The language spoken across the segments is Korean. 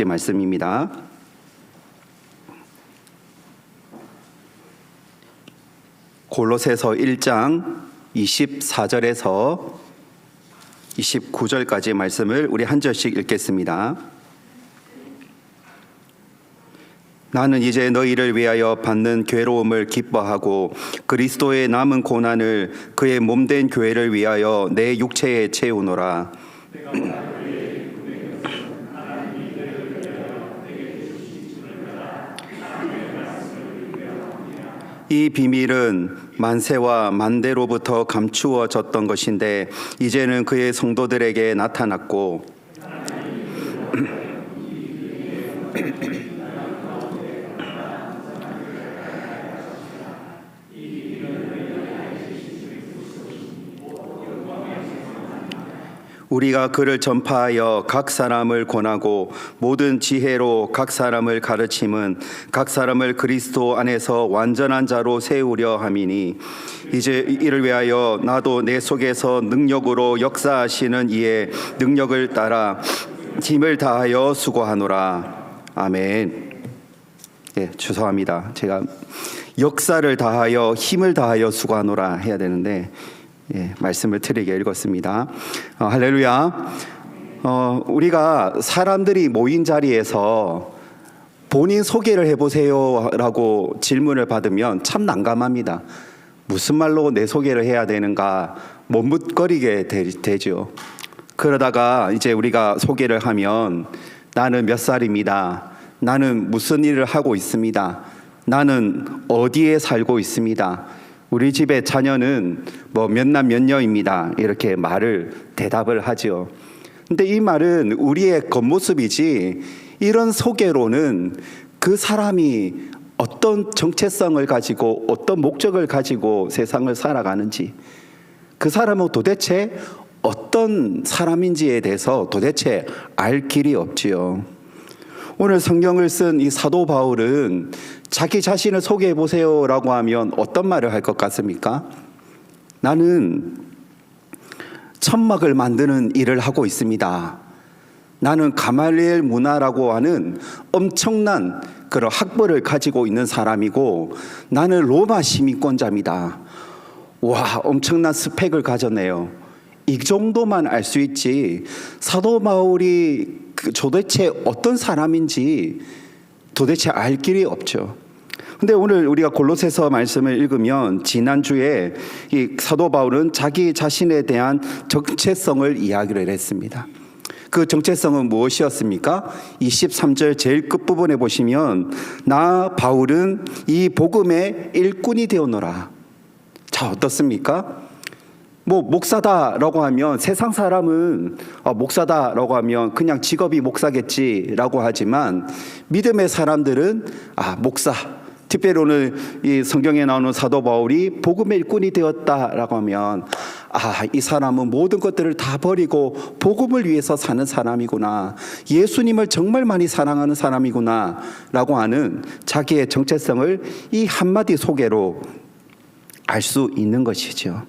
말씀입니다. 골로새서 1장 24절에서 29절까지 말씀을 우리 한 절씩 읽겠습니다. 나는 이제 너희를 위하여 받는 괴로움을 기뻐하고 그리스도의 남은 고난을 그의 몸된 교회를 위하여 내 육체에 채우노라. 이 비밀은 만세와 만대로부터 감추어졌던 것인데 이제는 그의 성도들에게 나타났고 우리가 그를 전파하여 각 사람을 권하고 모든 지혜로 각 사람을 가르침은 각 사람을 그리스도 안에서 완전한 자로 세우려 함이니 이제 이를 위하여 나도 내 속에서 능력으로 역사하시는 이의 능력을 따라 힘을 다하여 수고하노라. 아멘. 예, 죄송합니다. 제가 역사를 다하여 힘을 다하여 수고하노라 해야 되는데 말씀을 틀리게 읽었습니다. 할렐루야. 우리가 사람들이 모인 자리에서 본인 소개를 해보세요 라고 질문을 받으면 참 난감합니다. 무슨 말로 내 소개를 해야 되는가 머뭇거리게 되죠. 그러다가 이제 우리가 소개를 하면 나는 몇 살입니다. 나는 무슨 일을 하고 있습니다. 나는 어디에 살고 있습니다. 우리 집의 자녀는 뭐 몇남 몇녀입니다. 이렇게 대답을 하죠. 근데 이 말은 우리의 겉모습이지 이런 소개로는 그 사람이 어떤 정체성을 가지고 어떤 목적을 가지고 세상을 살아가는지 그 사람은 도대체 어떤 사람인지에 대해서 도대체 알 길이 없지요. 오늘 성경을 쓴 이 사도 바울은 자기 자신을 소개해 보세요라고 하면 어떤 말을 할 것 같습니까? 나는 천막을 만드는 일을 하고 있습니다. 나는 가말리엘 문화라고 하는 엄청난 그런 학벌을 가지고 있는 사람이고 나는 로마 시민권자입니다. 와, 엄청난 스펙을 가졌네요. 이 정도만 알 수 있지 사도 바울이 도대체 어떤 사람인지 도대체 알 길이 없죠. 근데 오늘 우리가 골로새서 말씀을 읽으면 지난주에 이 사도 바울은 자기 자신에 대한 정체성을 이야기를 했습니다. 그 정체성은 무엇이었습니까? 23절 제일 끝부분에 보시면 나 바울은 이 복음의 일꾼이 되었노라. 자, 어떻습니까? 목사다라고 하면 세상 사람은 목사다라고 하면 그냥 직업이 목사겠지라고 하지만 믿음의 사람들은 목사, 특별히 오늘 이 성경에 나오는 사도 바울이 복음의 일꾼이 되었다라고 하면 이 사람은 모든 것들을 다 버리고 복음을 위해서 사는 사람이구나, 예수님을 정말 많이 사랑하는 사람이구나 라고 하는 자기의 정체성을 이 한마디 소개로 알 수 있는 것이죠.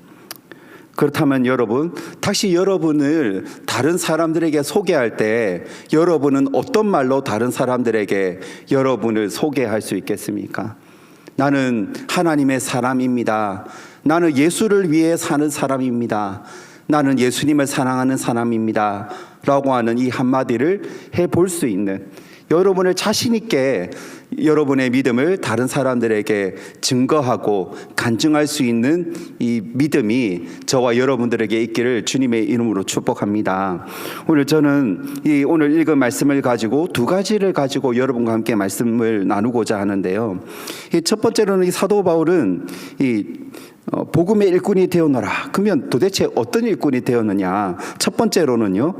그렇다면 여러분, 다시 여러분을 다른 사람들에게 소개할 때 여러분은 어떤 말로 다른 사람들에게 여러분을 소개할 수 있겠습니까? 나는 하나님의 사람입니다. 나는 예수를 위해 사는 사람입니다. 나는 예수님을 사랑하는 사람입니다. 라고 하는 이 한마디를 해볼 수 있는, 여러분을 자신 있게 여러분의 믿음을 다른 사람들에게 증거하고 간증할 수 있는 이 믿음이 저와 여러분들에게 있기를 주님의 이름으로 축복합니다. 오늘 저는 이 오늘 읽은 말씀을 가지고 두 가지를 가지고 여러분과 함께 말씀을 나누고자 하는데요. 첫 번째로는 이 사도 바울은 복음의 일꾼이 되었노라. 그러면 도대체 어떤 일꾼이 되었느냐? 첫 번째로는요,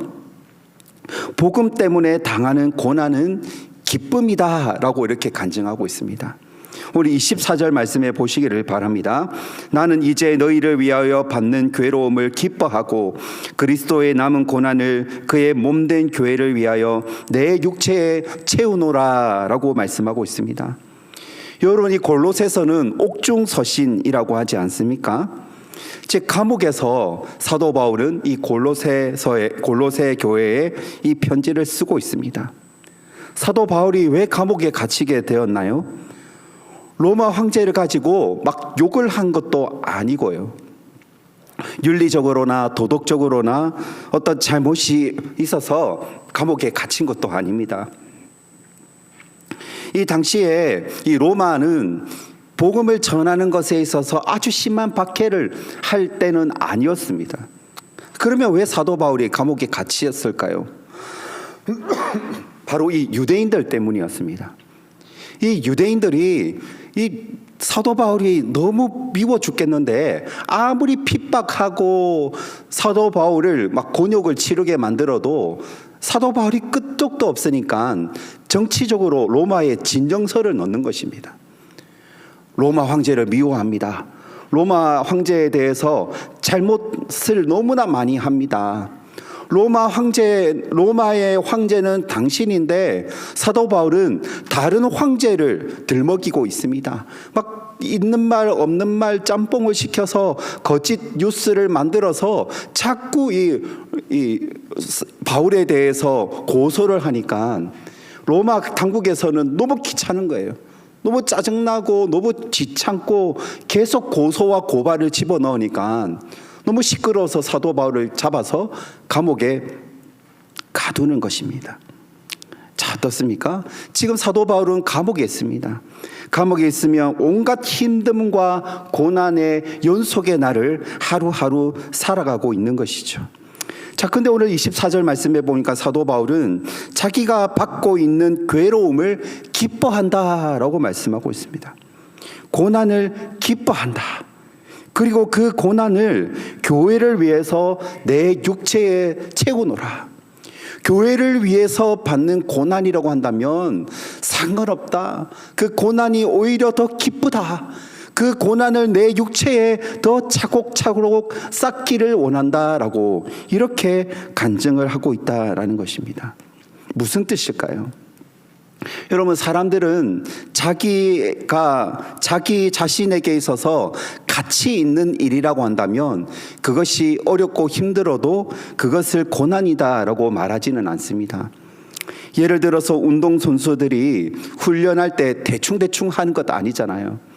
복음 때문에 당하는 고난은 기쁨이다 라고 이렇게 간증하고 있습니다. 우리 24절 말씀에 보시기를 바랍니다. 나는 이제 너희를 위하여 받는 괴로움을 기뻐하고 그리스도의 남은 고난을 그의 몸된 교회를 위하여 내 육체에 채우노라 라고 말씀하고 있습니다. 여러분, 이 골로새서는 옥중서신이라고 하지 않습니까? 즉 감옥에서 사도 바울은 이 골로새 교회에 이 편지를 쓰고 있습니다. 사도 바울이 왜 감옥에 갇히게 되었나요? 로마 황제를 가지고 막 욕을 한 것도 아니고요. 윤리적으로나 도덕적으로나 어떤 잘못이 있어서 감옥에 갇힌 것도 아닙니다. 이 당시에 이 로마는 복음을 전하는 것에 있어서 아주 심한 박해를 할 때는 아니었습니다. 그러면 왜 사도 바울이 감옥에 갇혔을까요? 바로 이 유대인들 때문이었습니다. 이 유대인들이 이 사도 바울이 너무 미워 죽겠는데 아무리 핍박하고 사도 바울을 막 곤욕을 치르게 만들어도 사도 바울이 끄떡도 없으니까 정치적으로 로마에 진정서를 넣는 것입니다. 로마 황제를 미워합니다. 로마 황제에 대해서 잘못을 너무나 많이 합니다. 로마의 황제는 당신인데 사도 바울은 다른 황제를 들먹이고 있습니다. 막 있는 말 없는 말 짬뽕을 시켜서 거짓 뉴스를 만들어서 자꾸 이 바울에 대해서 고소를 하니까 로마 당국에서는 너무 귀찮은 거예요. 너무 짜증나고 너무 귀찮고 계속 고소와 고발을 집어넣으니까 너무 시끄러워서 사도 바울을 잡아서 감옥에 가두는 것입니다. 자, 어떻습니까? 지금 사도 바울은 감옥에 있습니다. 감옥에 있으면 온갖 힘듦과 고난의 연속의 날을 하루하루 살아가고 있는 것이죠. 자, 근데 오늘 24절 말씀에 보니까 사도 바울은 자기가 받고 있는 괴로움을 기뻐한다라고 말씀하고 있습니다. 고난을 기뻐한다. 그리고 그 고난을 교회를 위해서 내 육체에 채우노라. 교회를 위해서 받는 고난이라고 한다면 상관없다. 그 고난이 오히려 더 기쁘다. 그 고난을 내 육체에 더 차곡차곡 쌓기를 원한다라고 이렇게 간증을 하고 있다라는 것입니다. 무슨 뜻일까요? 여러분, 사람들은 자기 자신에게 있어서 가치 있는 일이라고 한다면 그것이 어렵고 힘들어도 그것을 고난이다라고 말하지는 않습니다. 예를 들어서 운동선수들이 훈련할 때 대충대충 하는 것도 아니잖아요.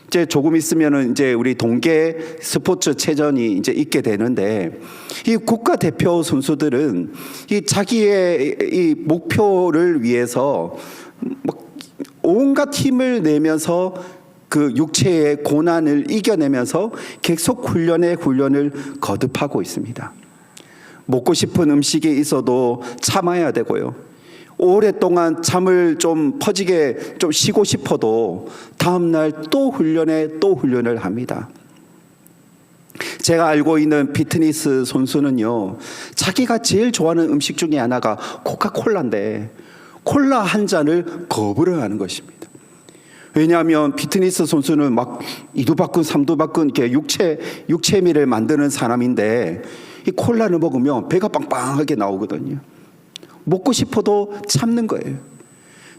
이제 조금 있으면은 이제 우리 동계 스포츠체전이 이제 있게 되는데 이 국가대표 선수들은 이 자기의 이 목표를 위해서 온갖 힘을 내면서 그 육체의 고난을 이겨내면서 계속 훈련을 거듭하고 있습니다. 먹고 싶은 음식이 있어도 참아야 되고요. 오랫동안 잠을 좀 퍼지게 좀 쉬고 싶어도 다음날 또 훈련을 합니다. 제가 알고 있는 피트니스 선수는요, 자기가 제일 좋아하는 음식 중에 하나가 코카콜라인데 콜라 한 잔을 거부를 하는 것입니다. 왜냐하면 피트니스 선수는 막 이두박근 삼두박근 이렇게 육체미를 만드는 사람인데 이 콜라를 먹으면 배가 빵빵하게 나오거든요. 먹고 싶어도 참는 거예요.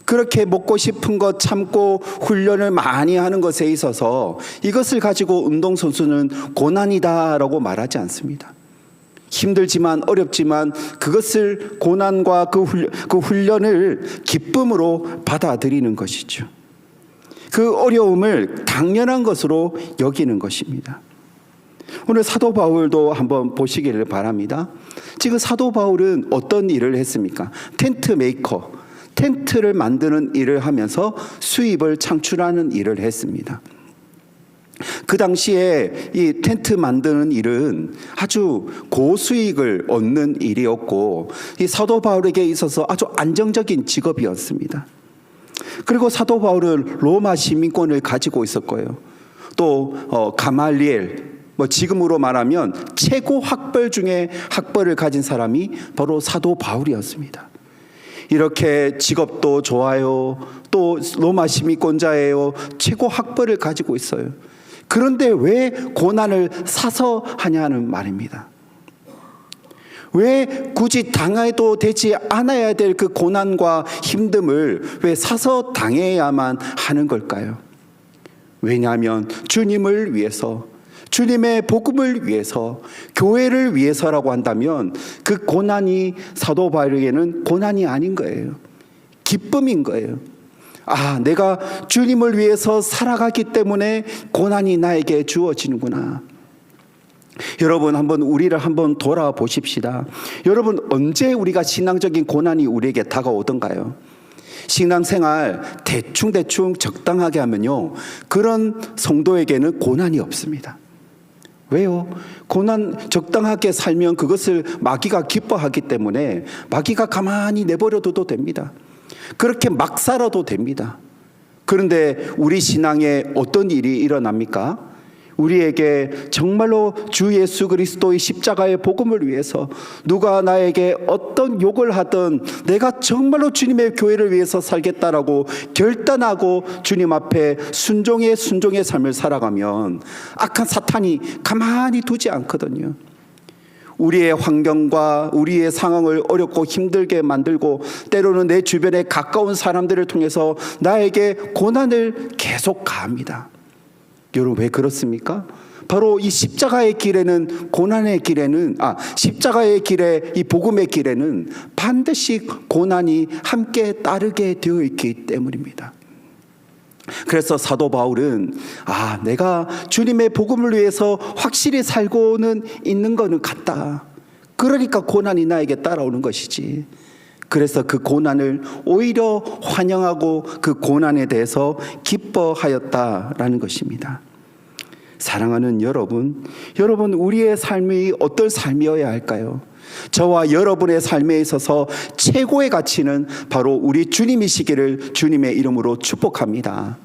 그렇게 먹고 싶은 것 참고 훈련을 많이 하는 것에 있어서 이것을 가지고 운동선수는 고난이다라고 말하지 않습니다. 힘들지만 어렵지만 그것을 고난과 그 훈련을 기쁨으로 받아들이는 것이죠. 그 어려움을 당연한 것으로 여기는 것입니다. 오늘 사도 바울도 한번 보시기를 바랍니다. 지금 사도 바울은 어떤 일을 했습니까? 텐트 메이커, 텐트를 만드는 일을 하면서 수입을 창출하는 일을 했습니다. 그 당시에 이 텐트 만드는 일은 아주 고수익을 얻는 일이었고 이 사도 바울에게 있어서 아주 안정적인 직업이었습니다. 그리고 사도 바울은 로마 시민권을 가지고 있었고요. 또 가말리엘, 지금으로 말하면 최고 학벌 중에 학벌을 가진 사람이 바로 사도 바울이었습니다. 이렇게 직업도 좋아요. 또 로마 시민권자예요. 최고 학벌을 가지고 있어요. 그런데 왜 고난을 사서 하냐는 말입니다. 왜 굳이 당해도 되지 않아야 될 그 고난과 힘듦을 왜 사서 당해야만 하는 걸까요? 왜냐하면 주님을 위해서, 주님의 복음을 위해서, 교회를 위해서라고 한다면 그 고난이 사도 바울에게는 고난이 아닌 거예요. 기쁨인 거예요. 아, 내가 주님을 위해서 살아가기 때문에 고난이 나에게 주어지는구나. 여러분, 우리를 한번 돌아보십시다. 여러분, 언제 우리가 신앙적인 고난이 우리에게 다가오던가요? 신앙생활 대충 적당하게 하면요, 그런 성도에게는 고난이 없습니다. 왜요? 고난 적당하게 살면 그것을 마귀가 기뻐하기 때문에 마귀가 가만히 내버려둬도 됩니다. 그렇게 막 살아도 됩니다. 그런데 우리 신앙에 어떤 일이 일어납니까? 우리에게 정말로 주 예수 그리스도의 십자가의 복음을 위해서 누가 나에게 어떤 욕을 하든 내가 정말로 주님의 교회를 위해서 살겠다라고 결단하고 주님 앞에 순종의 삶을 살아가면 악한 사탄이 가만히 두지 않거든요. 우리의 환경과 우리의 상황을 어렵고 힘들게 만들고 때로는 내 주변에 가까운 사람들을 통해서 나에게 고난을 계속 가합니다. 여러분, 왜 그렇습니까? 바로 이 십자가의 길에는 십자가의 길에, 이 복음의 길에는 반드시 고난이 함께 따르게 되어 있기 때문입니다. 그래서 사도 바울은 내가 주님의 복음을 위해서 확실히 살고는 있는 거는 같다. 그러니까 고난이 나에게 따라오는 것이지. 그래서 그 고난을 오히려 환영하고 그 고난에 대해서 기뻐하였다라는 것입니다. 사랑하는 여러분, 우리의 삶이 어떤 삶이어야 할까요? 저와 여러분의 삶에 있어서 최고의 가치는 바로 우리 주님이시기를 주님의 이름으로 축복합니다.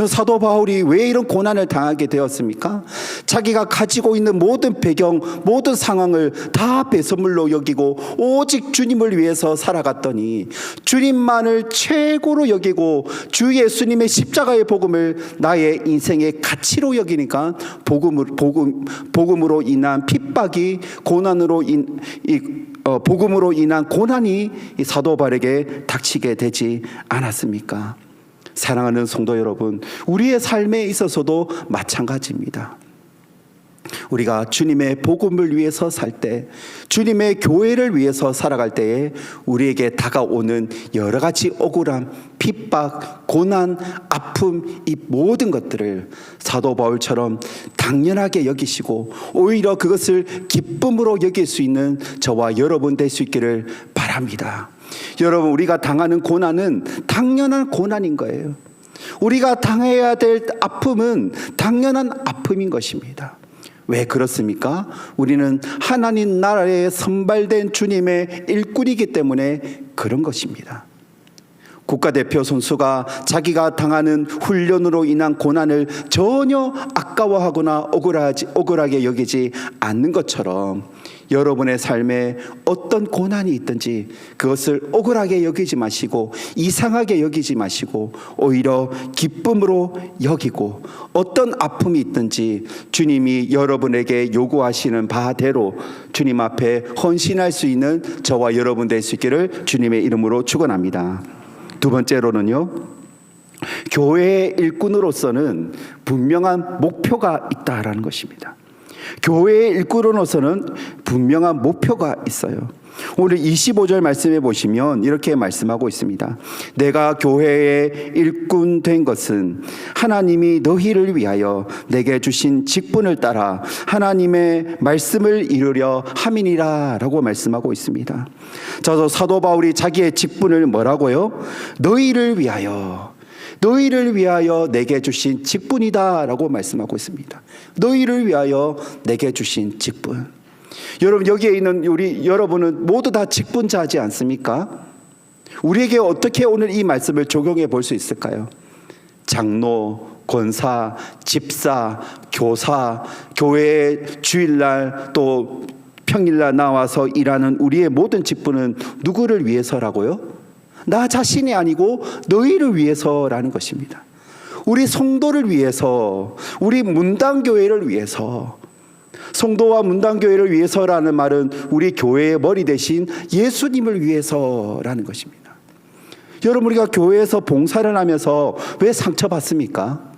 사도 바울이 왜 이런 고난을 당하게 되었습니까? 자기가 가지고 있는 모든 배경, 모든 상황을 다 배선물로 여기고 오직 주님을 위해서 살아갔더니 주님만을 최고로 여기고 주 예수님의 십자가의 복음을 나의 인생의 가치로 여기니까 복음으로 인한 핍박이 복음으로 인한 고난이 사도 바울에게 닥치게 되지 않았습니까? 사랑하는 성도 여러분, 우리의 삶에 있어서도 마찬가지입니다. 우리가 주님의 복음을 위해서 살 때, 주님의 교회를 위해서 살아갈 때에 우리에게 다가오는 여러 가지 억울함, 핍박, 고난, 아픔, 이 모든 것들을 사도 바울처럼 당연하게 여기시고 오히려 그것을 기쁨으로 여길 수 있는 저와 여러분 될 수 있기를 바랍니다. 여러분, 우리가 당하는 고난은 당연한 고난인 거예요. 우리가 당해야 될 아픔은 당연한 아픔인 것입니다. 왜 그렇습니까? 우리는 하나님 나라에 선발된 주님의 일꾼이기 때문에 그런 것입니다. 국가대표 선수가 자기가 당하는 훈련으로 인한 고난을 전혀 아까워하거나 억울하게 여기지 않는 것처럼 여러분의 삶에 어떤 고난이 있든지 그것을 억울하게 여기지 마시고 이상하게 여기지 마시고 오히려 기쁨으로 여기고 어떤 아픔이 있든지 주님이 여러분에게 요구하시는 바대로 주님 앞에 헌신할 수 있는 저와 여러분 될 수 있기를 주님의 이름으로 축원합니다. 두 번째로는요, 교회의 일꾼으로서는 분명한 목표가 있다라는 것입니다. 교회의 일꾼으로서는 분명한 목표가 있어요. 오늘 25절 말씀해 보시면 이렇게 말씀하고 있습니다. 내가 교회의 일꾼 된 것은 하나님이 너희를 위하여 내게 주신 직분을 따라 하나님의 말씀을 이루려 함이니라 라고 말씀하고 있습니다. 저 사도 바울이 자기의 직분을 뭐라고요? 너희를 위하여 내게 주신 직분이다 라고 말씀하고 있습니다. 너희를 위하여 내게 주신 직분. 여러분, 여기에 있는 여러분은 모두 다 직분자지 않습니까? 우리에게 어떻게 오늘 이 말씀을 적용해 볼 수 있을까요? 장로, 권사, 집사, 교사, 교회 주일날 또 평일날 나와서 일하는 우리의 모든 직분은 누구를 위해서라고요? 나 자신이 아니고 너희를 위해서라는 것입니다. 우리 성도를 위해서, 우리 문당교회를 위해서. 성도와 문당교회를 위해서라는 말은 우리 교회의 머리 대신 예수님을 위해서라는 것입니다. 여러분, 우리가 교회에서 봉사를 하면서 왜 상처받습니까?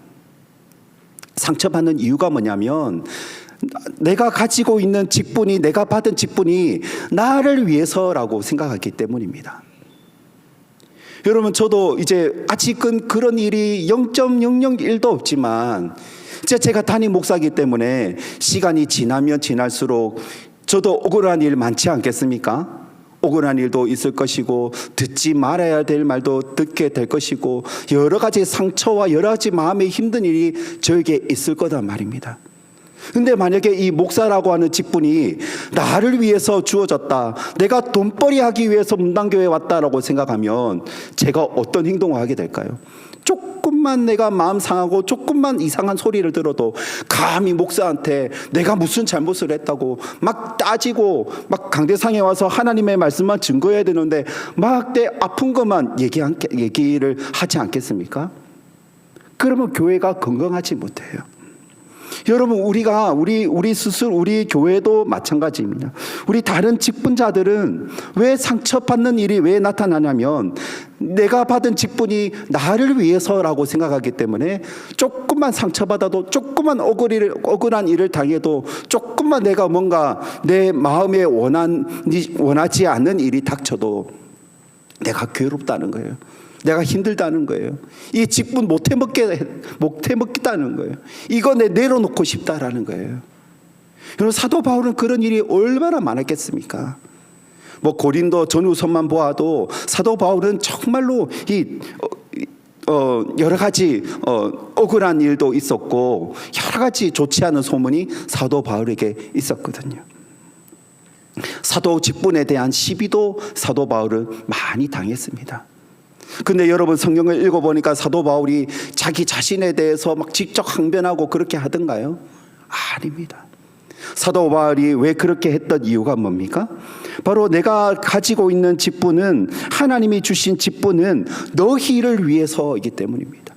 상처받는 이유가 뭐냐면 내가 가지고 있는 직분이, 내가 받은 직분이 나를 위해서라고 생각하기 때문입니다. 여러분, 저도 이제 아직은 그런 일이 0.001도 없지만 이제 제가 담임 목사이기 때문에 시간이 지나면 지날수록 저도 억울한 일 많지 않겠습니까? 억울한 일도 있을 것이고 듣지 말아야 될 말도 듣게 될 것이고 여러 가지 상처와 여러 가지 마음에 힘든 일이 저에게 있을 거단 말입니다. 근데 만약에 이 목사라고 하는 직분이 나를 위해서 주어졌다, 내가 돈벌이 하기 위해서 문단교회에 왔다라고 생각하면 제가 어떤 행동을 하게 될까요? 조금만 내가 마음 상하고 조금만 이상한 소리를 들어도 감히 목사한테 내가 무슨 잘못을 했다고 막 따지고 막 강대상에 와서 하나님의 말씀만 증거해야 되는데 막 내 아픈 것만 얘기를 하지 않겠습니까? 그러면 교회가 건강하지 못해요. 여러분, 우리 스스로, 우리 교회도 마찬가지입니다. 우리 다른 직분자들은 왜 상처받는 일이 왜 나타나냐면 내가 받은 직분이 나를 위해서라고 생각하기 때문에 조금만 상처받아도, 조금만 억울한 일을 당해도, 조금만 내가 뭔가 내 마음에 원하지 않는 일이 닥쳐도 내가 괴롭다는 거예요. 내가 힘들다는 거예요. 이 직분 못 해먹겠다는 거예요. 이거 내려놓고 싶다라는 거예요. 여러분, 사도 바울은 그런 일이 얼마나 많았겠습니까? 고린도 전후서만 보아도 사도 바울은 정말로 여러 가지 억울한 일도 있었고 여러 가지 좋지 않은 소문이 사도 바울에게 있었거든요. 사도 직분에 대한 시비도 사도 바울은 많이 당했습니다. 근데 여러분, 성경을 읽어보니까 사도 바울이 자기 자신에 대해서 막 직접 항변하고 그렇게 하던가요? 아닙니다. 사도 바울이 왜 그렇게 했던 이유가 뭡니까? 바로 내가 가지고 있는 직분은, 하나님이 주신 직분은 너희를 위해서이기 때문입니다.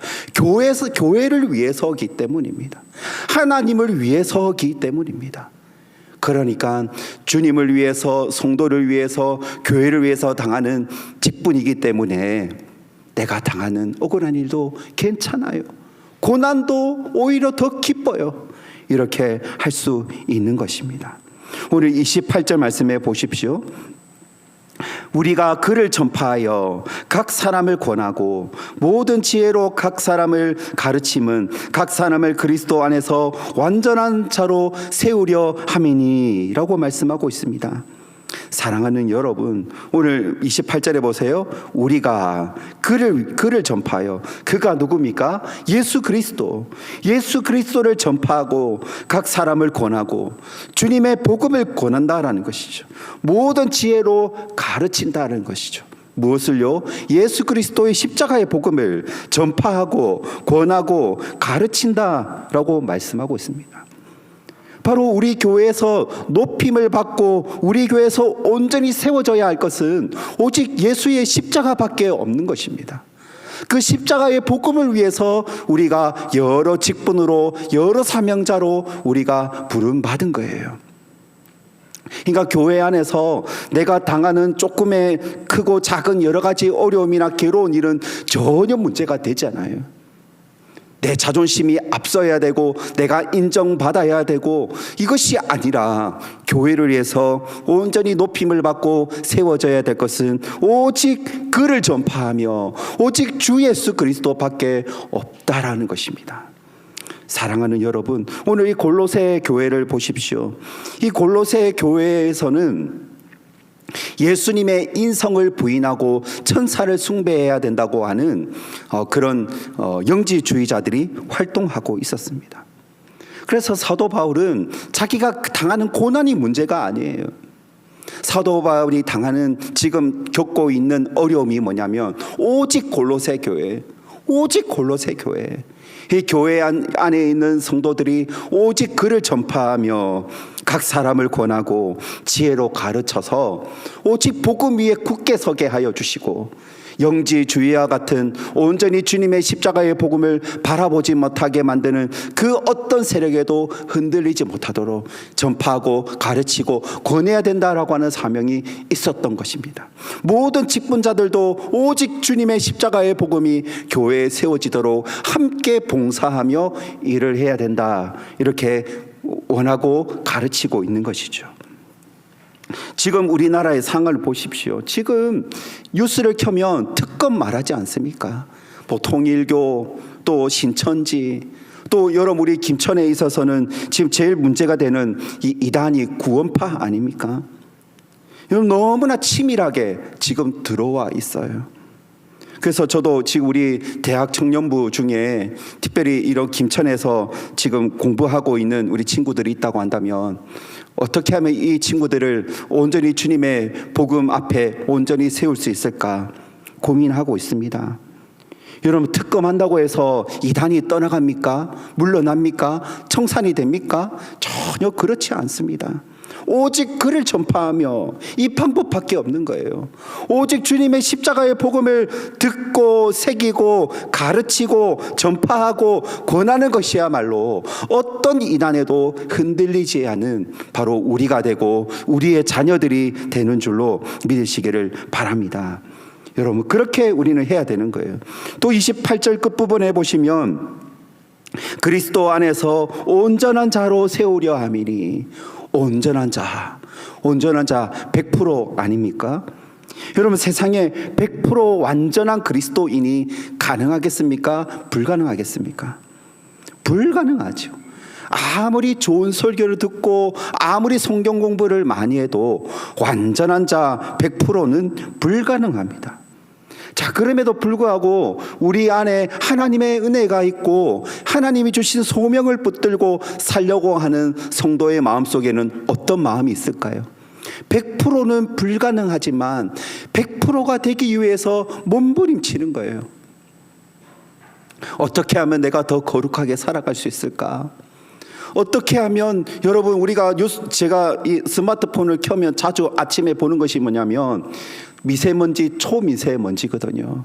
교회를 위해서이기 때문입니다. 하나님을 위해서이기 때문입니다. 그러니까 주님을 위해서, 성도를 위해서, 교회를 위해서 당하는 직분이기 때문에 내가 당하는 억울한 일도 괜찮아요. 고난도 오히려 더 기뻐요. 이렇게 할 수 있는 것입니다. 오늘 28절 말씀해 보십시오. 우리가 그를 전파하여 각 사람을 권하고 모든 지혜로 각 사람을 가르침은 각 사람을 그리스도 안에서 완전한 자로 세우려 함이니 라고 말씀하고 있습니다. 사랑하는 여러분, 오늘 28절에 보세요. 우리가 그를 전파하여, 그가 누굽니까? 예수 그리스도를 전파하고 각 사람을 권하고 주님의 복음을 권한다라는 것이죠. 모든 지혜로 가르친다는 것이죠. 무엇을요? 예수 그리스도의 십자가의 복음을 전파하고 권하고 가르친다라고 말씀하고 있습니다. 바로 우리 교회에서 높임을 받고 우리 교회에서 온전히 세워져야 할 것은 오직 예수의 십자가밖에 없는 것입니다. 그 십자가의 복음을 위해서 우리가 여러 직분으로, 여러 사명자로 우리가 부름받은 거예요. 그러니까 교회 안에서 내가 당하는 조금의 크고 작은 여러 가지 어려움이나 괴로운 일은 전혀 문제가 되지 않아요. 내 자존심이 앞서야 되고 내가 인정받아야 되고 이것이 아니라 교회를 위해서 온전히 높임을 받고 세워져야 될 것은 오직 그를 전파하며 오직 주 예수 그리스도밖에 없다라는 것입니다. 사랑하는 여러분, 오늘 이 골로새 교회를 보십시오. 이 골로새 교회에서는 예수님의 인성을 부인하고 천사를 숭배해야 된다고 하는 그런 영지주의자들이 활동하고 있었습니다. 그래서 사도 바울은 자기가 당하는 고난이 문제가 아니에요. 사도 바울이 당하는, 지금 겪고 있는 어려움이 뭐냐면 오직 골로새 교회, 이 교회 안에 있는 성도들이 오직 그를 전파하며 각 사람을 권하고 지혜로 가르쳐서 오직 복음 위에 굳게 서게 하여 주시고 영지주의와 같은 온전히 주님의 십자가의 복음을 바라보지 못하게 만드는 그 어떤 세력에도 흔들리지 못하도록 전파하고 가르치고 권해야 된다라고 하는 사명이 있었던 것입니다. 모든 직분자들도 오직 주님의 십자가의 복음이 교회에 세워지도록 함께 봉사하며 일을 해야 된다, 이렇게 원하고 가르치고 있는 것이죠. 지금 우리나라의 상황을 보십시오. 지금 뉴스를 켜면 특검 말하지 않습니까? 뭐 통일교, 또 신천지, 또 여러분 우리 김천에 있어서는 지금 제일 문제가 되는 이 이단이 구원파 아닙니까? 여러분 너무나 치밀하게 지금 들어와 있어요. 그래서 저도 지금 우리 대학 청년부 중에 특별히 이런 김천에서 지금 공부하고 있는 우리 친구들이 있다고 한다면 어떻게 하면 이 친구들을 온전히 주님의 복음 앞에 온전히 세울 수 있을까 고민하고 있습니다. 여러분 특검한다고 해서 이단이 떠나갑니까? 물러납니까? 청산이 됩니까? 전혀 그렇지 않습니다. 오직 그를 전파하며 이 방법밖에 없는 거예요. 오직 주님의 십자가의 복음을 듣고 새기고 가르치고 전파하고 권하는 것이야말로 어떤 이단에도 흔들리지 않은 바로 우리가 되고 우리의 자녀들이 되는 줄로 믿으시기를 바랍니다. 여러분 그렇게 우리는 해야 되는 거예요. 또 28절 끝부분에 보시면 그리스도 안에서 온전한 자로 세우려 함이니 온전한 자 100% 아닙니까? 여러분 세상에 100% 완전한 그리스도인이 가능하겠습니까? 불가능하겠습니까? 불가능하죠. 아무리 좋은 설교를 듣고 아무리 성경 공부를 많이 해도 완전한 자 100%는 불가능합니다. 자, 그럼에도 불구하고 우리 안에 하나님의 은혜가 있고 하나님이 주신 소명을 붙들고 살려고 하는 성도의 마음속에는 어떤 마음이 있을까요? 100%는 불가능하지만 100%가 되기 위해서 몸부림치는 거예요. 어떻게 하면 내가 더 거룩하게 살아갈 수 있을까? 어떻게 하면 여러분 우리가 제가 이 스마트폰을 켜면 자주 아침에 보는 것이 뭐냐면 미세먼지, 초미세먼지거든요.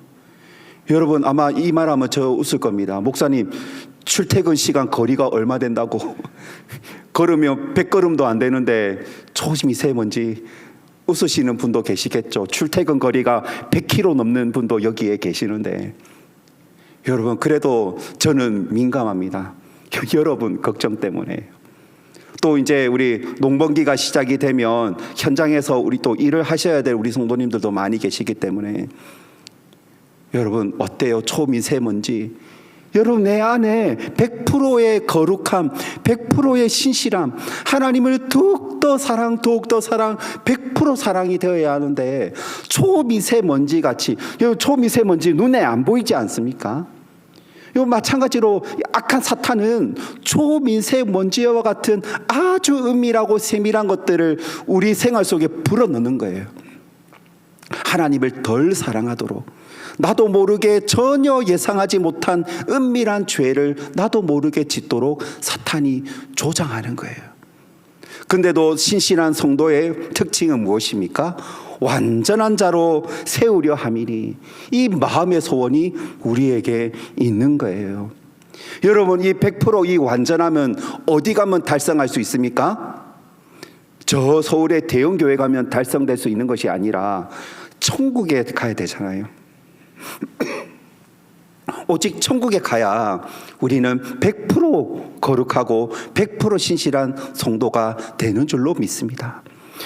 여러분 아마 이 말하면 저 웃을 겁니다. 목사님 출퇴근 시간 거리가 얼마 된다고 걸으면 100걸음도 안 되는데 초미세먼지 웃으시는 분도 계시겠죠. 출퇴근 거리가 100km 넘는 분도 여기에 계시는데 여러분 그래도 저는 민감합니다. 여러분 걱정 때문에. 또 이제 우리 농번기가 시작이 되면 현장에서 우리 또 일을 하셔야 될 우리 성도님들도 많이 계시기 때문에 여러분 어때요? 초미세먼지. 여러분 내 안에 100%의 거룩함, 100%의 신실함, 하나님을 더욱더 사랑, 100% 사랑이 되어야 하는데 초미세먼지 같이, 초미세먼지 눈에 안 보이지 않습니까? 마찬가지로 악한 사탄은 초미세먼지와 같은 아주 은밀하고 세밀한 것들을 우리 생활 속에 불어넣는 거예요. 하나님을 덜 사랑하도록, 나도 모르게 전혀 예상하지 못한 은밀한 죄를 나도 모르게 짓도록 사탄이 조장하는 거예요. 근데도 신실한 성도의 특징은 무엇입니까? 완전한 자로 세우려 함이니, 이 마음의 소원이 우리에게 있는 거예요. 여러분 이 100% 이 완전함은 어디 가면 달성할 수 있습니까? 저 서울의 대형교회 가면 달성될 수 있는 것이 아니라 천국에 가야 되잖아요. 오직 천국에 가야 우리는 100% 거룩하고 100% 신실한 성도가 되는 줄로 믿습니다.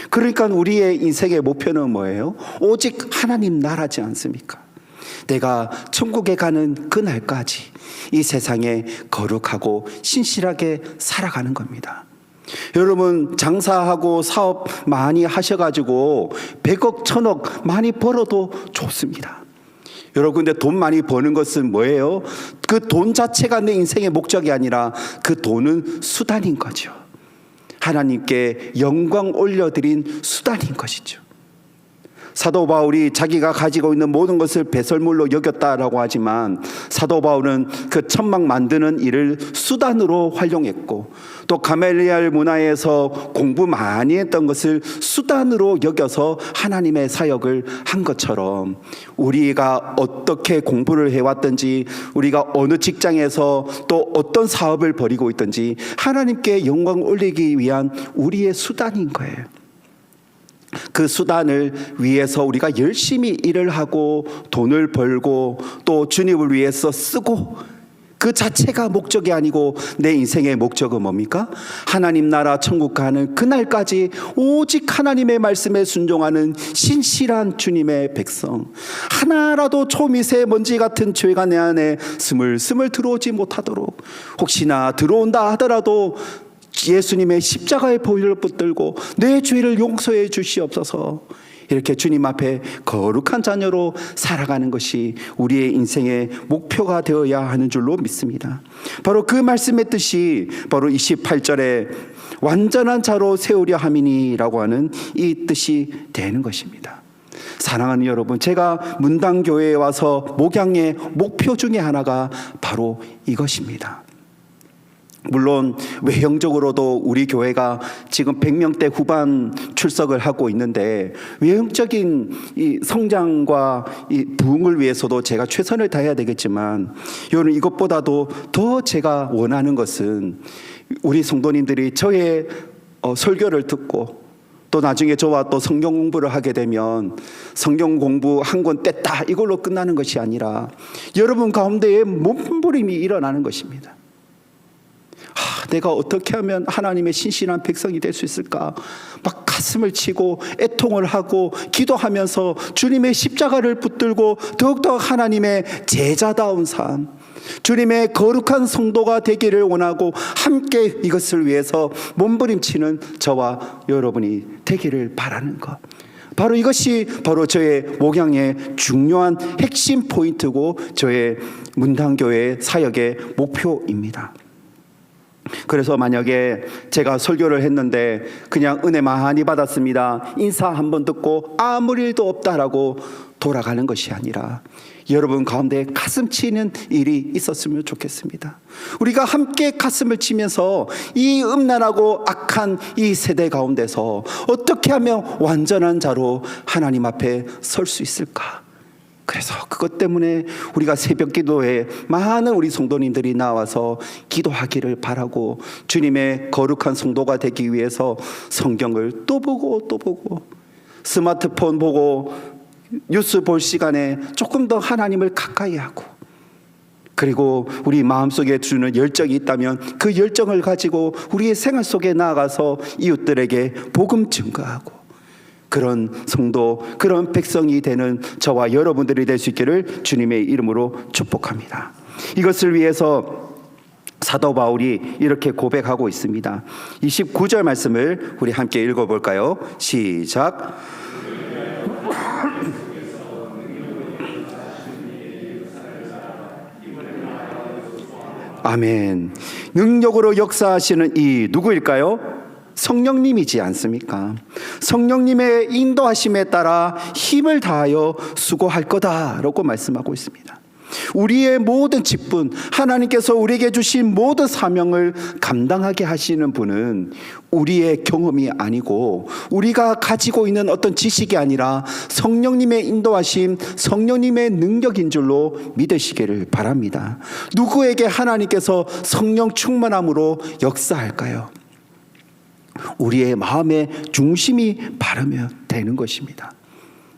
그러니까 우리의 인생의 목표는 뭐예요? 오직 하나님 나라지 않습니까? 내가 천국에 가는 그날까지 이 세상에 거룩하고 신실하게 살아가는 겁니다. 여러분 장사하고 사업 많이 하셔가지고 100억 1000억 많이 벌어도 좋습니다. 여러분 근데 돈 많이 버는 것은 뭐예요? 그 돈 자체가 내 인생의 목적이 아니라 그 돈은 수단인 거죠. 하나님께 영광 올려드린 수단인 것이죠. 사도 바울이 자기가 가지고 있는 모든 것을 배설물로 여겼다라고 하지만 사도 바울은 그 천막 만드는 일을 수단으로 활용했고, 또 가멜리알 문화에서 공부 많이 했던 것을 수단으로 여겨서 하나님의 사역을 한 것처럼 우리가 어떻게 공부를 해왔든지, 우리가 어느 직장에서 또 어떤 사업을 벌이고 있든지 하나님께 영광 올리기 위한 우리의 수단인 거예요. 그 수단을 위해서 우리가 열심히 일을 하고 돈을 벌고 또 주님을 위해서 쓰고, 그 그 자체가 목적이 아니고 내 인생의 목적은 뭡니까? 하나님 나라 천국 가는 그날까지 오직 하나님의 말씀에 순종하는 신실한 주님의 백성, 하나라도 초미세먼지 같은 죄가 내 안에 스물스물 들어오지 못하도록, 혹시나 들어온다 하더라도 예수님의 십자가의 보혈을 붙들고 내 죄를 용서해 주시옵소서. 이렇게 주님 앞에 거룩한 자녀로 살아가는 것이 우리의 인생의 목표가 되어야 하는 줄로 믿습니다. 바로 그 말씀의 뜻이 바로 28절에 완전한 자로 세우려 함이니라고 하는 이 뜻이 되는 것입니다. 사랑하는 여러분, 제가 문당교회에 와서 목양의 목표 중에 하나가 바로 이것입니다. 물론 외형적으로도 우리 교회가 지금 100명대 후반 출석을 하고 있는데, 외형적인 이 성장과 이 부흥을 위해서도 제가 최선을 다해야 되겠지만, 여러분 이것보다도 더 제가 원하는 것은 우리 성도님들이 저의 설교를 듣고 또 나중에 저와 또 성경 공부를 하게 되면 성경 공부 한 권 뗐다 이걸로 끝나는 것이 아니라 여러분 가운데에 몸부림이 일어나는 것입니다. 내가 어떻게 하면 하나님의 신실한 백성이 될 수 있을까? 막 가슴을 치고 애통을 하고 기도하면서 주님의 십자가를 붙들고 더욱더 하나님의 제자다운 삶, 주님의 거룩한 성도가 되기를 원하고 함께 이것을 위해서 몸부림치는 저와 여러분이 되기를 바라는 것, 바로 이것이 바로 저의 목양의 중요한 핵심 포인트고 저의 문당교회 사역의 목표입니다. 그래서 만약에 제가 설교를 했는데 그냥 은혜 많이 받았습니다, 인사 한번 듣고 아무 일도 없다라고 돌아가는 것이 아니라 여러분 가운데 가슴 치는 일이 있었으면 좋겠습니다. 우리가 함께 가슴을 치면서 이 음란하고 악한 이 세대 가운데서 어떻게 하면 완전한 자로 하나님 앞에 설 수 있을까? 그래서 그것 때문에 우리가 새벽 기도에 많은 우리 성도님들이 나와서 기도하기를 바라고, 주님의 거룩한 성도가 되기 위해서 성경을 또 보고 또 보고, 스마트폰 보고 뉴스 볼 시간에 조금 더 하나님을 가까이 하고, 그리고 우리 마음속에 주는 열정이 있다면 그 열정을 가지고 우리의 생활 속에 나아가서 이웃들에게 복음 증거하고, 그런 성도, 그런 백성이 되는 저와 여러분들이 될 수 있기를 주님의 이름으로 축복합니다. 이것을 위해서 사도 바울이 이렇게 고백하고 있습니다. 29절 말씀을 우리 함께 읽어볼까요? 시작. 아멘. 능력으로 역사하시는 이 누구일까요? 성령님이지 않습니까? 성령님의 인도하심에 따라 힘을 다하여 수고할 거다라고 말씀하고 있습니다. 우리의 모든 직분, 하나님께서 우리에게 주신 모든 사명을 감당하게 하시는 분은 우리의 경험이 아니고 우리가 가지고 있는 어떤 지식이 아니라 성령님의 인도하심, 성령님의 능력인 줄로 믿으시기를 바랍니다. 누구에게 하나님께서 성령 충만함으로 역사할까요? 우리의 마음의 중심이 바르면 되는 것입니다.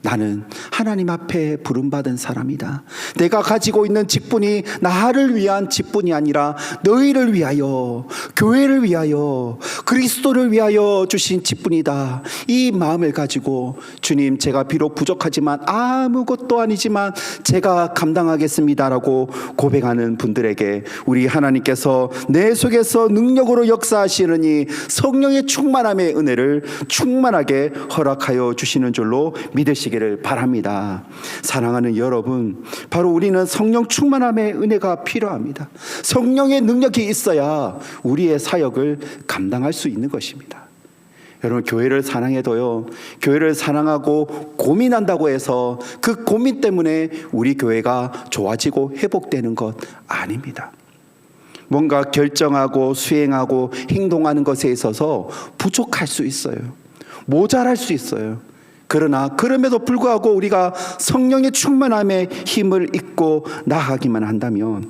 나는 하나님 앞에 부름받은 사람이다. 내가 가지고 있는 직분이 나를 위한 직분이 아니라 너희를 위하여, 교회를 위하여, 그리스도를 위하여 주신 직분이다. 이 마음을 가지고 주님, 제가 비록 부족하지만 아무것도 아니지만 제가 감당하겠습니다라고 고백하는 분들에게 우리 하나님께서 내 속에서 능력으로 역사하시느니 성령의 충만함의 은혜를 충만하게 허락하여 주시는 줄로 믿으시기 기를 바랍니다. 사랑하는 여러분, 바로 우리는 성령 충만함의 은혜가 필요합니다. 성령의 능력이 있어야 우리의 사역을 감당할 수 있는 것입니다. 여러분, 교회를 사랑해도요, 교회를 사랑하고 고민한다고 해서 그 고민 때문에 우리 교회가 좋아지고 회복되는 것 아닙니다. 뭔가 결정하고 수행하고 행동하는 것에 있어서 부족할 수 있어요. 모자랄 수 있어요. 그러나 그럼에도 불구하고 우리가 성령의 충만함의 힘을 잊고 나아가기만 한다면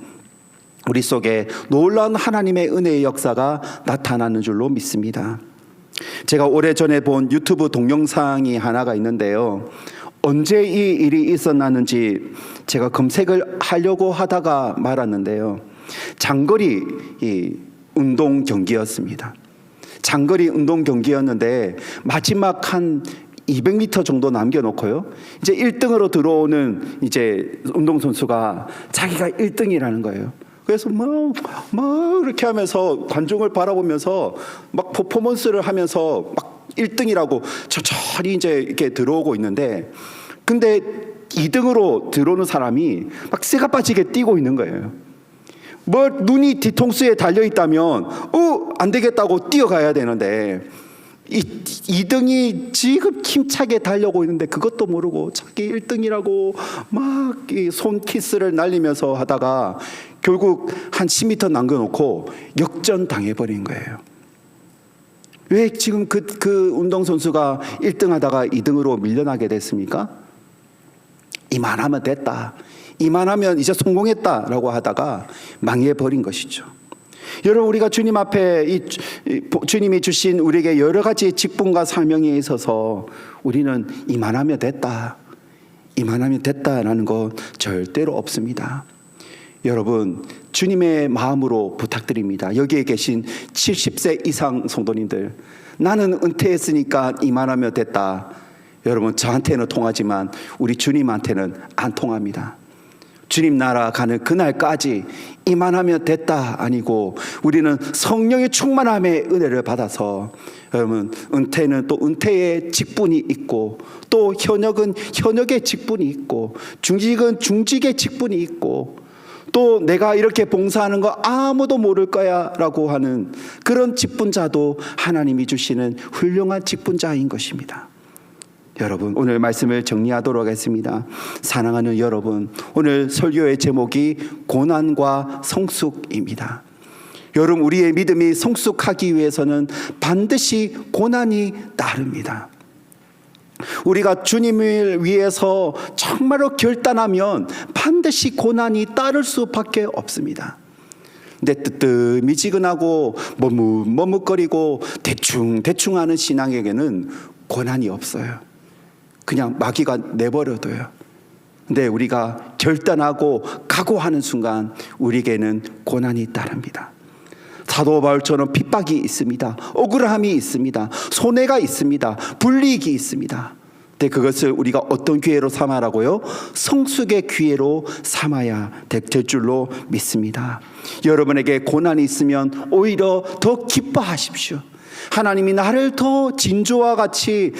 우리 속에 놀라운 하나님의 은혜의 역사가 나타나는 줄로 믿습니다. 제가 오래전에 본 유튜브 동영상이 하나가 있는데요, 언제 이 일이 있었나는지 제가 검색을 하려고 하다가 말았는데요, 장거리 운동 경기였습니다. 장거리 운동 경기였는데 마지막 한 200m 정도 남겨놓고요. 이제 1등으로 들어오는 이제 운동선수가 자기가 1등이라는 거예요. 그래서 막 이렇게 하면서 관중을 바라보면서 막 퍼포먼스를 하면서 막 1등이라고 천천히 이제 이렇게 들어오고 있는데, 근데 2등으로 들어오는 사람이 막 쇠가 빠지게 뛰고 있는 거예요. 뭐 눈이 뒤통수에 달려 있다면 안 되겠다고 뛰어가야 되는데, 이 2등이 지금 힘차게 달려오고 있는데 그것도 모르고 자기 1등이라고 막 손 키스를 날리면서 하다가 결국 한 10m 남겨놓고 역전 당해버린 거예요. 왜 지금 그 운동선수가 1등 하다가 2등으로 밀려나게 됐습니까? 이만하면 됐다, 이만하면 이제 성공했다라고 하다가 망해버린 것이죠. 여러분, 우리가 주님 앞에 주님이 주신 우리에게 여러 가지 직분과 사명에 있어서 우리는 이만하면 됐다, 이만하면 됐다라는 건 절대로 없습니다. 여러분, 주님의 마음으로 부탁드립니다. 여기에 계신 70세 이상 성도님들, 나는 은퇴했으니까 이만하면 됐다. 여러분, 저한테는 통하지만 우리 주님한테는 안 통합니다. 주님 나라 가는 그날까지 이만하면 됐다 아니고, 우리는 성령의 충만함의 은혜를 받아서, 여러분, 은퇴는 또 은퇴의 직분이 있고, 또 현역은 현역의 직분이 있고, 중직은 중직의 직분이 있고, 또 내가 이렇게 봉사하는 거 아무도 모를 거야 라고 하는 그런 직분자도 하나님이 주시는 훌륭한 직분자인 것입니다. 여러분, 오늘 말씀을 정리하도록 하겠습니다. 사랑하는 여러분, 오늘 설교의 제목이 고난과 성숙입니다. 여러분, 우리의 믿음이 성숙하기 위해서는 반드시 고난이 따릅니다. 우리가 주님을 위해서 정말로 결단하면 반드시 고난이 따를 수밖에 없습니다. 근데 뜨뜻미지근하고 머뭇거리고 대충 하는 신앙에게는 고난이 없어요. 그냥 마귀가 내버려둬요. 근데 우리가 결단하고 각오하는 순간 우리에게는 고난이 따릅니다. 사도 바울처럼 핍박이 있습니다. 억울함이 있습니다. 손해가 있습니다. 불이익이 있습니다. 근데 그것을 우리가 어떤 기회로 삼아라고요? 성숙의 기회로 삼아야 될 줄로 믿습니다. 여러분에게 고난이 있으면 오히려 더 기뻐하십시오. 하나님이 나를 더 진주와 같이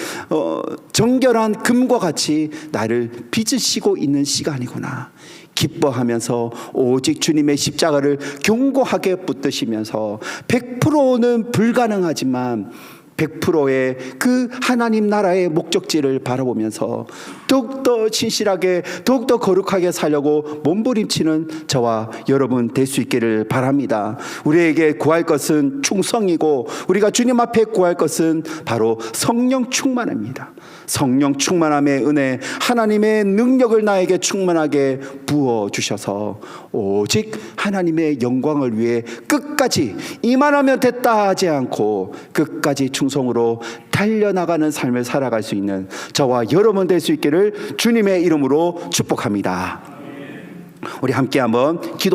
정결한 금과 같이 나를 빚으시고 있는 시간이구나. 기뻐하면서 오직 주님의 십자가를 견고하게 붙드시면서 100%는 불가능하지만 100%의 그 하나님 나라의 목적지를 바라보면서 더욱더 진실하게, 더욱더 거룩하게 살려고 몸부림치는 저와 여러분 될 수 있기를 바랍니다. 우리에게 구할 것은 충성이고, 우리가 주님 앞에 구할 것은 바로 성령 충만입니다. 성령 충만함의 은혜, 하나님의 능력을 나에게 충만하게 부어주셔서 오직 하나님의 영광을 위해 끝까지 이만하면 됐다 하지 않고 끝까지 충성으로 달려나가는 삶을 살아갈 수 있는 저와 여러분 될 수 있기를 주님의 이름으로 축복합니다. 우리 함께 한번 기도